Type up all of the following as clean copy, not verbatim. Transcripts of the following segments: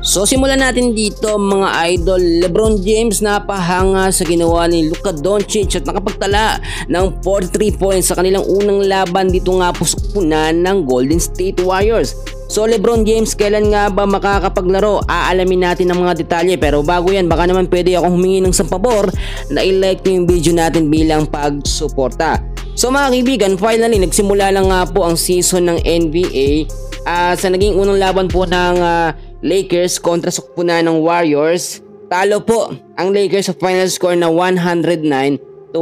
So simulan natin dito mga idol. LeBron James napahanga sa ginawa ni Luka Doncic at nakapagtala ng 43 points sa kanilang unang laban dito nga po sa kupunan ng Golden State Warriors. So LeBron James kailan nga ba makakapaglaro? Aalamin natin ang mga detalye, pero bago yan baka naman pwede akong humingi ng pabor na i-like nyo yung video natin bilang pagsuporta. So mga kaibigan, finally nagsimula lang nga po ang season ng NBA sa naging unang laban po ng Lakers kontra sa kupunan ng Warriors. Talo po ang Lakers sa final score na 109-119.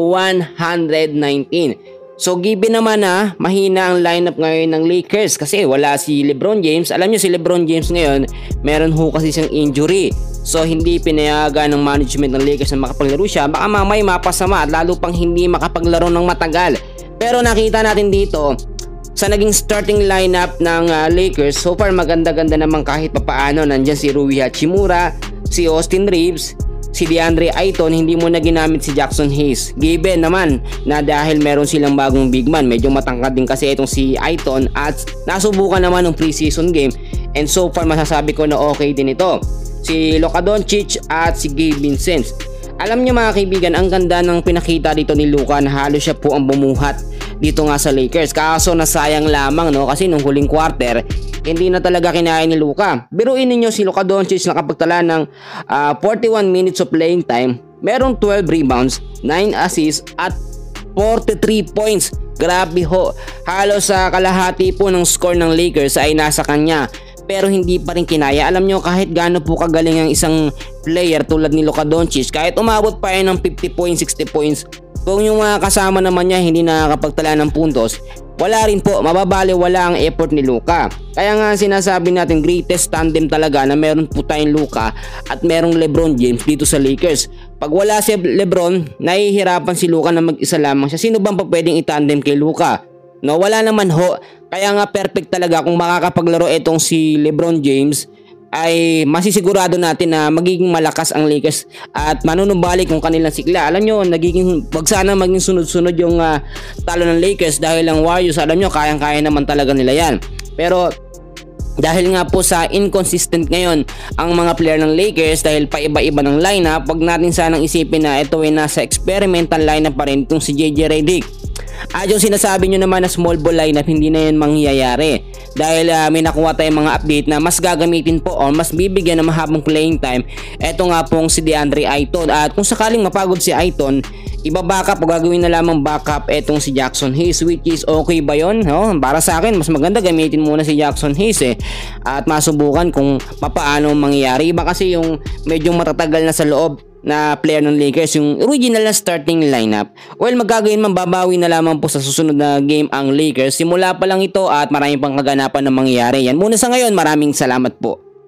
So given naman na mahina ang lineup ngayon ng Lakers kasi wala si LeBron James. Alam niyo si LeBron James ngayon meron ho kasi siyang injury. So hindi pinayagan ng management ng Lakers na makapaglaro siya. Baka mamay mapasama at lalo pang hindi makapaglaro ng matagal. Pero nakita natin dito sa naging starting lineup ng Lakers, so far maganda-ganda naman kahit papaano. Nandyan si Rui Hachimura, si Austin Reeves, si DeAndre Ayton, hindi mo na ginamit si Jackson Hayes. Given naman na dahil meron silang bagong big man, medyo matangkad din kasi itong si Ayton at nasubukan naman ng preseason game and so far masasabi ko na okay din ito. Si Luka Doncic at si Gabe Vincent. Alam niyo mga kaibigan, ang ganda ng pinakita dito ni Luka na halos siya po ang bumuhat dito nga sa Lakers. Kaso nasayang lamang kasi nung huling quarter hindi na talaga kinaya ni Luka. Biruin ninyo si Luka Doncic nakapagtala ng 41 minutes of playing time, merong 12 rebounds, 9 assists at 43 points. Grabe ho, halos sa kalahati po ng score ng Lakers ay nasa kanya. Pero hindi pa rin kinaya. Alam nyo, kahit gaano po kagaling ang isang player tulad ni Luka Doncic, kahit umabot pa yan ng 50 points, 60 points, kung yung kasama naman niya hindi nakakapagtala ng puntos, wala rin po, mababaliwala ang effort ni Luka. Kaya nga sinasabi natin greatest tandem talaga na meron po tayong Luka at merong LeBron James dito sa Lakers. Pag wala si LeBron, nahihirapan si Luka na mag-isa lamang siya. Sino bang pa pwedeng itandem kay Luka? No, wala naman ho. Kaya nga perfect talaga kung makakapaglaro itong si LeBron James ay masisigurado natin na magiging malakas ang Lakers at manunumbalik kung kanilang sigla. Alam nyo, wag sana maging sunod-sunod yung talo ng Lakers dahil ang Warriors, alam nyo, kayang-kaya naman talaga nila yan. Pero dahil nga po sa inconsistent ngayon ang mga player ng Lakers dahil paiba-iba ng lineup, wag natin sanang isipin na ito ay nasa experimental lineup pa rin itong si JJ Redick. At yung sinasabi nyo naman na small ball lineup, hindi na yan mangyayari dahil may nakuha tayong mga update na mas gagamitin po o mas bibigyan ng mahabang playing time eto nga pong si DeAndre Ayton. At kung sakaling mapagod si Ayton, iba-backup o gagawin na lamang backup etong si Jackson Hayes, which is okay ba yun? Para sa akin mas maganda gamitin muna si Jackson Hayes at masubukan kung papaano mangyayari. Iba kasi yung medyo matatagal na sa loob na player ng Lakers, yung original na starting lineup. Well, magagawin man, babawi na lamang po sa susunod na game ang Lakers. Simula pa lang ito at marami pang kaganapan na mangyayari. Yan muna sa ngayon, maraming salamat po.